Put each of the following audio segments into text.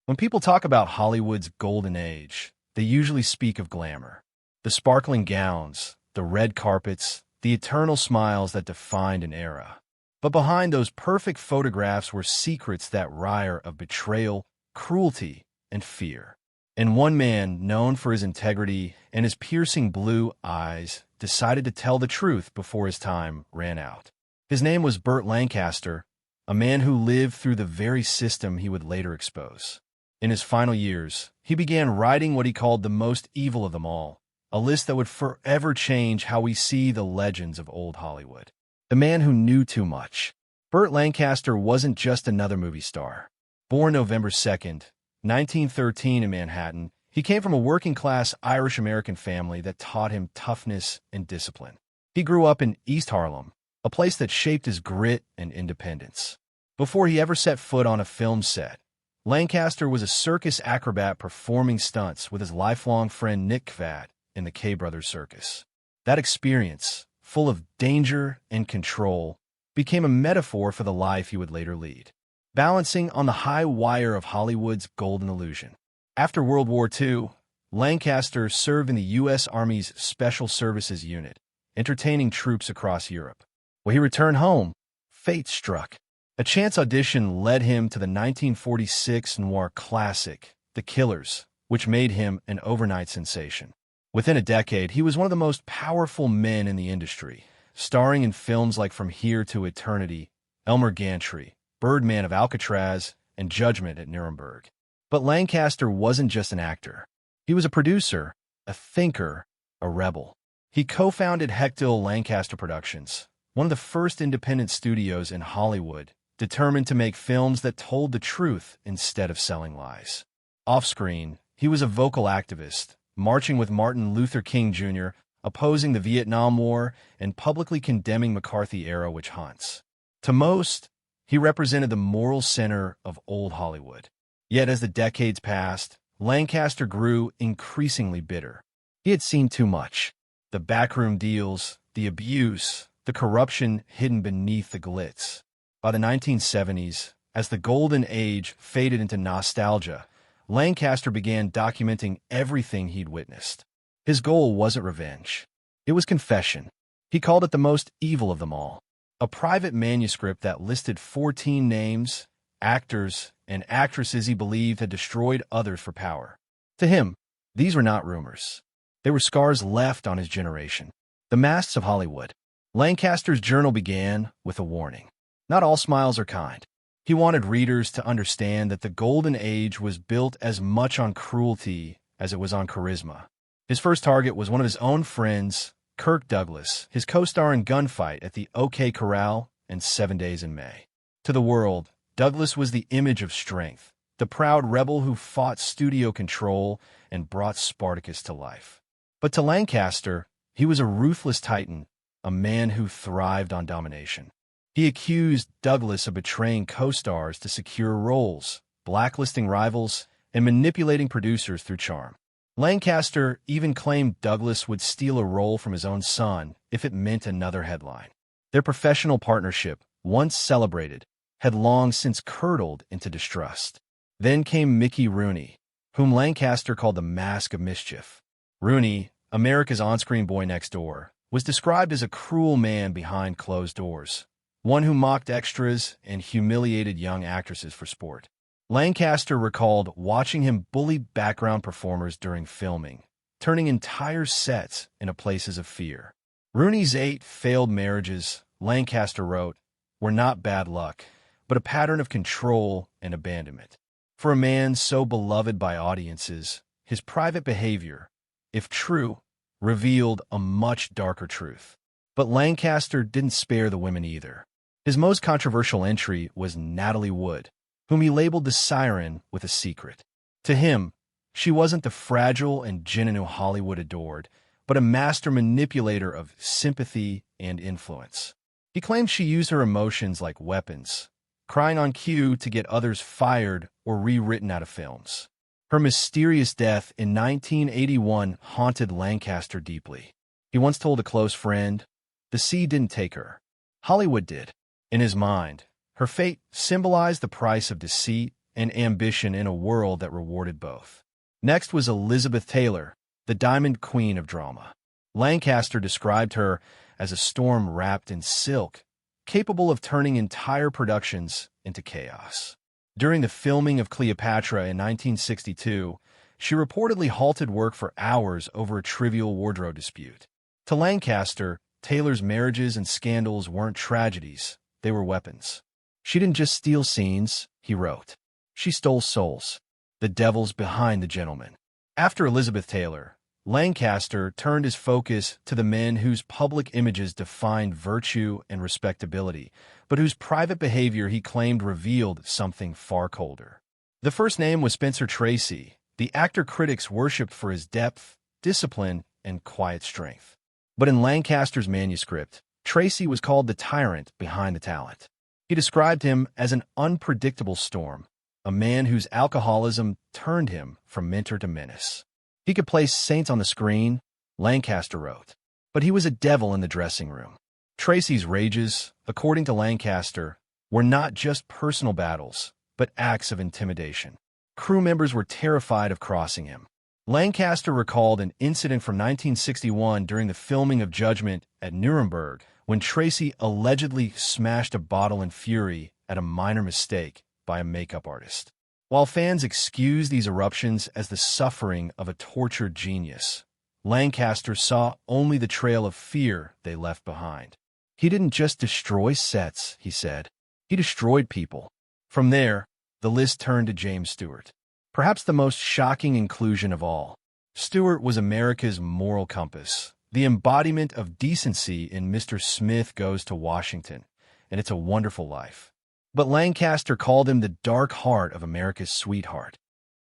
When people talk about Hollywood's golden age, they usually speak of glamour. The sparkling gowns, the red carpets, the eternal smiles that defined an era. But behind those perfect photographs were secrets that reek of betrayal, cruelty, and fear. And one man, known for his integrity and his piercing blue eyes, decided to tell the truth before his time ran out. His name was Burt Lancaster, a man who lived through the very system he would later expose. In his final years, he began writing what he called the most evil of them all, a list that would forever change how we see the legends of old Hollywood. The man who knew too much. Burt Lancaster wasn't just another movie star. Born November 2nd, 1913 in Manhattan, he came from a working-class Irish-American family that taught him toughness and discipline. He grew up in East Harlem, a place that shaped his grit and independence. Before he ever set foot on a film set, Lancaster was a circus acrobat performing stunts with his lifelong friend Nick Cavad in the K Brothers Circus. That experience, full of danger and control, became a metaphor for the life he would later lead, balancing on the high wire of Hollywood's golden illusion. After World War II, Lancaster served in the U.S. Army's Special Services Unit, entertaining troops across Europe. When he returned home, fate struck. A chance audition led him to the 1946 noir classic, The Killers, which made him an overnight sensation. Within a decade, he was one of the most powerful men in the industry, starring in films like From Here to Eternity, Elmer Gantry, Birdman of Alcatraz, and Judgment at Nuremberg. But Lancaster wasn't just an actor. He was a producer, a thinker, a rebel. He co-founded Hector Lancaster Productions, one of the first independent studios in Hollywood, determined to make films that told the truth instead of selling lies. Off-screen, he was a vocal activist, marching with Martin Luther King Jr., opposing the Vietnam War, and publicly condemning McCarthy-era witch hunts. To most, he represented the moral center of old Hollywood. Yet as the decades passed, Lancaster grew increasingly bitter. He had seen too much. The backroom deals, the abuse, the corruption hidden beneath the glitz. By the 1970s, as the golden age faded into nostalgia, Lancaster began documenting everything he'd witnessed. His goal wasn't revenge. It was confession. He called it the most evil of them all. A private manuscript that listed 14 names, actors, and actresses he believed had destroyed others for power. To him, these were not rumors. They were scars left on his generation. The masks of Hollywood. Lancaster's journal began with a warning. Not all smiles are kind. He wanted readers to understand that the golden age was built as much on cruelty as it was on charisma. His first target was one of his own friends, Kirk Douglas, his co-star in Gunfight at the OK Corral and 7 Days in May. To the world, Douglas was the image of strength, the proud rebel who fought studio control and brought Spartacus to life. But to Lancaster, he was a ruthless titan, a man who thrived on domination. He accused Douglas of betraying co-stars to secure roles, blacklisting rivals, and manipulating producers through charm. Lancaster even claimed Douglas would steal a role from his own son if it meant another headline. Their professional partnership, once celebrated, had long since curdled into distrust. Then came Mickey Rooney, whom Lancaster called the Mask of Mischief. Rooney, America's on-screen boy next door, was described as a cruel man behind closed doors, one who mocked extras and humiliated young actresses for sport. Lancaster recalled watching him bully background performers during filming, turning entire sets into places of fear. Rooney's 8 failed marriages, Lancaster wrote, were not bad luck, but a pattern of control and abandonment. For a man so beloved by audiences, his private behavior, if true, revealed a much darker truth. But Lancaster didn't spare the women either. His most controversial entry was Natalie Wood, whom he labeled the siren with a secret. To him, she wasn't the fragile and Jenna Hollywood adored, but a master manipulator of sympathy and influence. He claimed she used her emotions like weapons, crying on cue to get others fired or rewritten out of films. Her mysterious death in 1981 haunted Lancaster deeply. He once told a close friend, "The sea didn't take her. Hollywood did." In his mind, her fate symbolized the price of deceit and ambition in a world that rewarded both. Next was Elizabeth Taylor, the Diamond Queen of drama. Lancaster described her as a storm wrapped in silk, capable of turning entire productions into chaos. During the filming of Cleopatra in 1962, she reportedly halted work for hours over a trivial wardrobe dispute. To Lancaster, Taylor's marriages and scandals weren't tragedies, they were weapons. She didn't just steal scenes, he wrote. She stole souls, the devils behind the gentleman. After Elizabeth Taylor, Lancaster turned his focus to the men whose public images defined virtue and respectability, but whose private behavior he claimed revealed something far colder. The first name was Spencer Tracy, the actor critics worshipped for his depth, discipline, and quiet strength. But in Lancaster's manuscript, Tracy was called the tyrant behind the talent. He described him as an unpredictable storm, a man whose alcoholism turned him from mentor to menace. He could play saints on the screen, Lancaster wrote, but he was a devil in the dressing room. Tracy's rages, according to Lancaster, were not just personal battles, but acts of intimidation. Crew members were terrified of crossing him. Lancaster recalled an incident from 1961 during the filming of Judgment at Nuremberg, when Tracy allegedly smashed a bottle in fury at a minor mistake by a makeup artist. While fans excused these eruptions as the suffering of a tortured genius, Lancaster saw only the trail of fear they left behind. He didn't just destroy sets, he said. He destroyed people. From there, the list turned to James Stewart. Perhaps the most shocking inclusion of all. Stewart was America's moral compass, the embodiment of decency in Mr. Smith Goes to Washington, and It's a Wonderful Life. But Lancaster called him the dark heart of America's sweetheart.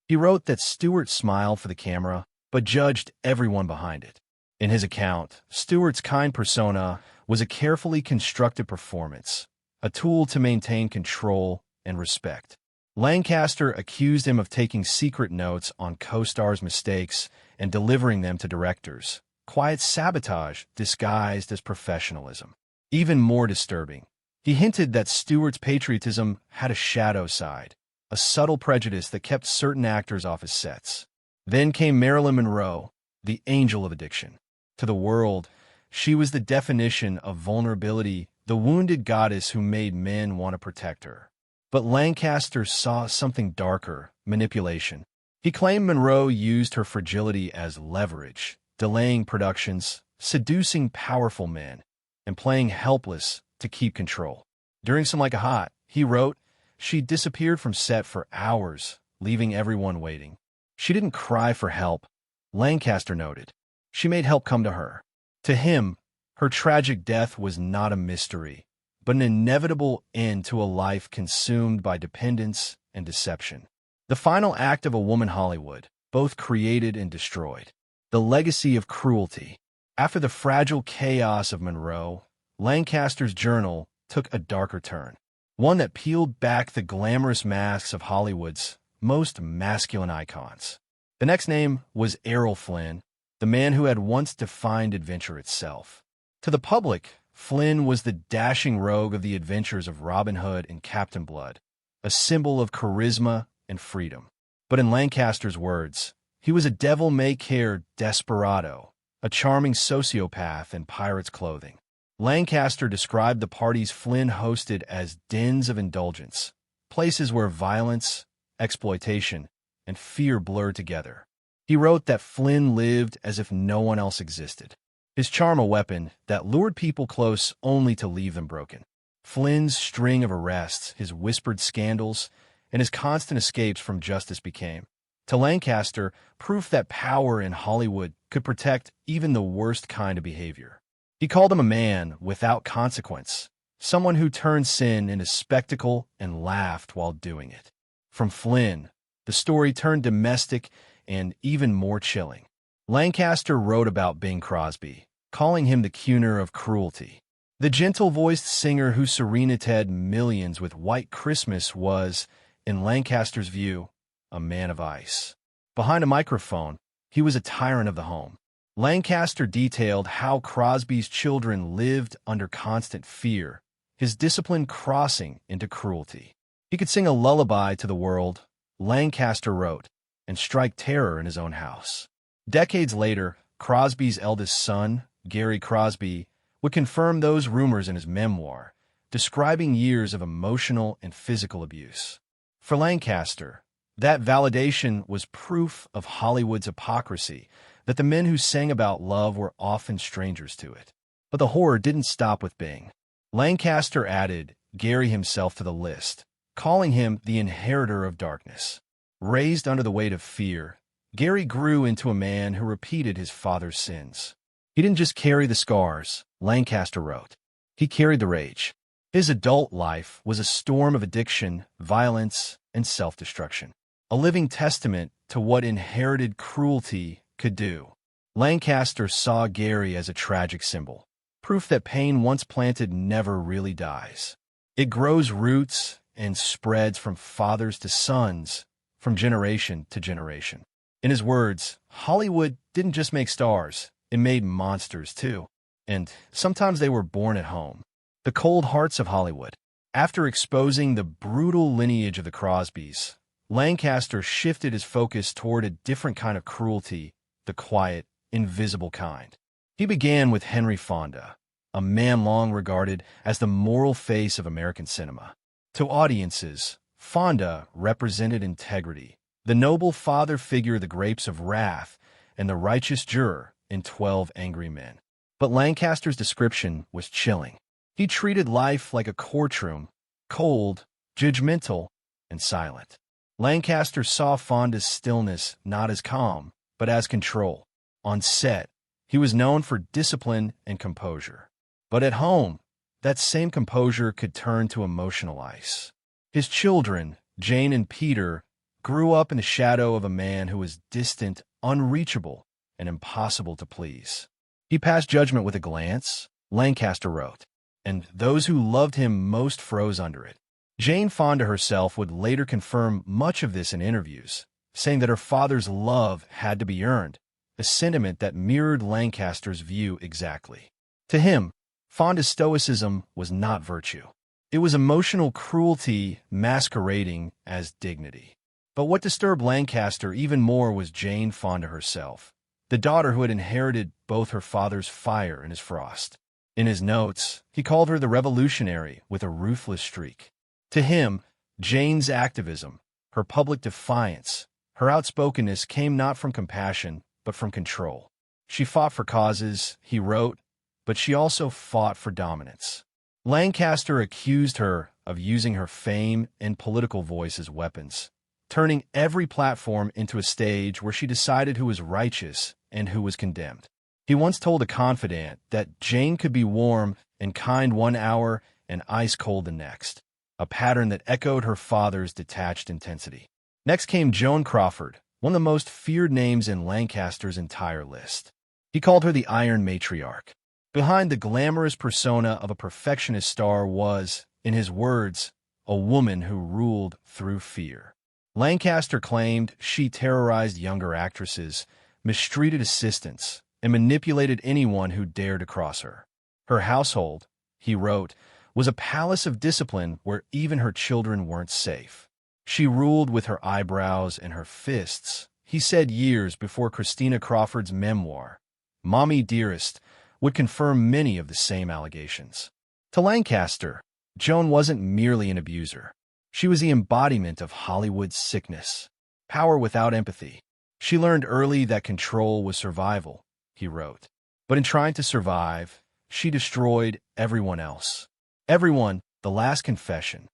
He wrote that Stewart smiled for the camera, but judged everyone behind it. In his account, Stewart's kind persona was a carefully constructed performance, a tool to maintain control and respect. Lancaster accused him of taking secret notes on co-stars' mistakes and delivering them to directors, quiet sabotage disguised as professionalism. Even more disturbing, he hinted that Stewart's patriotism had a shadow side, a subtle prejudice that kept certain actors off his sets. Then came Marilyn Monroe, the angel of addiction. To the world, she was the definition of vulnerability, the wounded goddess who made men want to protect her. But Lancaster saw something darker, manipulation. He claimed Monroe used her fragility as leverage, delaying productions, seducing powerful men, and playing helpless to keep control. During Some Like It Hot, he wrote, she disappeared from set for hours, leaving everyone waiting. She didn't cry for help, Lancaster noted. She made help come to her. To him, her tragic death was not a mystery, but an inevitable end to a life consumed by dependence and deception. The final act of A Woman Hollywood, both created and destroyed. The legacy of cruelty. After the fragile chaos of Monroe, Lancaster's journal took a darker turn, one that peeled back the glamorous masks of Hollywood's most masculine icons. The next name was Errol Flynn, the man who had once defined adventure itself. To the public, Flynn was the dashing rogue of the adventures of Robin Hood and Captain Blood, a symbol of charisma and freedom. But in Lancaster's words, he was a devil-may-care desperado, a charming sociopath in pirate's clothing. Lancaster described the parties Flynn hosted as dens of indulgence, places where violence, exploitation, and fear blurred together. He wrote that Flynn lived as if no one else existed. His charm a weapon that lured people close only to leave them broken. Flynn's string of arrests, his whispered scandals, and his constant escapes from justice became, to Lancaster, proof that power in Hollywood could protect even the worst kind of behavior. He called him a man without consequence, someone who turned sin into spectacle and laughed while doing it. From Flynn, the story turned domestic and even more chilling. Lancaster wrote about Bing Crosby, calling him the cuner of cruelty. The gentle-voiced singer who serenaded millions with White Christmas was, in Lancaster's view, a man of ice. Behind a microphone, he was a tyrant of the home. Lancaster detailed how Crosby's children lived under constant fear, his discipline crossing into cruelty. He could sing a lullaby to the world, Lancaster wrote, and strike terror in his own house. Decades later, Crosby's eldest son, Gary Crosby, would confirm those rumors in his memoir, describing years of emotional and physical abuse. For Lancaster, that validation was proof of Hollywood's hypocrisy, that the men who sang about love were often strangers to it. But the horror didn't stop with Bing. Lancaster added Gary himself to the list, calling him the inheritor of darkness. Raised under the weight of fear, Gary grew into a man who repeated his father's sins. He didn't just carry the scars, Lancaster wrote. He carried the rage. His adult life was a storm of addiction, violence, and self-destruction, a living testament to what inherited cruelty could do. Lancaster saw Gary as a tragic symbol, proof that pain once planted never really dies. It grows roots and spreads from fathers to sons, from generation to generation. In his words, Hollywood didn't just make stars, it made monsters too. And sometimes they were born at home. The cold hearts of Hollywood. After exposing the brutal lineage of the Crosbys, Lancaster shifted his focus toward a different kind of cruelty, the quiet, invisible kind. He began with Henry Fonda, a man long regarded as the moral face of American cinema. To audiences, Fonda represented integrity, the noble father figure, the grapes of wrath, and the righteous juror in 12 Angry Men. But Lancaster's description was chilling. He treated life like a courtroom, cold, judgmental, and silent. Lancaster saw Fonda's stillness not as calm, but as control. On set, he was known for discipline and composure. But at home, that same composure could turn to emotional ice. His children, Jane and Peter, grew up in the shadow of a man who was distant, unreachable, and impossible to please. He passed judgment with a glance, Lancaster wrote, and those who loved him most froze under it. Jane Fonda herself would later confirm much of this in interviews, saying that her father's love had to be earned, a sentiment that mirrored Lancaster's view exactly. To him, Fonda's stoicism was not virtue. It was emotional cruelty masquerading as dignity. But what disturbed Lancaster even more was Jane Fonda herself, the daughter who had inherited both her father's fire and his frost. In his notes, he called her the revolutionary with a ruthless streak. To him, Jane's activism, her public defiance, her outspokenness came not from compassion, but from control. She fought for causes, he wrote, but she also fought for dominance. Lancaster accused her of using her fame and political voice as weapons, turning every platform into a stage where she decided who was righteous and who was condemned. He once told a confidant that Jane could be warm and kind one hour and ice-cold the next, a pattern that echoed her father's detached intensity. Next came Joan Crawford, one of the most feared names in Lancaster's entire list. He called her the Iron Matriarch. Behind the glamorous persona of a perfectionist star was, in his words, a woman who ruled through fear. Lancaster claimed she terrorized younger actresses, mistreated assistants, and manipulated anyone who dared to cross her. Her household, he wrote, was a palace of discipline where even her children weren't safe. She ruled with her eyebrows and her fists, he said years before Christina Crawford's memoir, Mommy Dearest, would confirm many of the same allegations. To Lancaster, Joan wasn't merely an abuser. She was the embodiment of Hollywood's sickness, power without empathy. She learned early that control was survival, he wrote. But in trying to survive, she destroyed everyone else. Everyone, the last confession,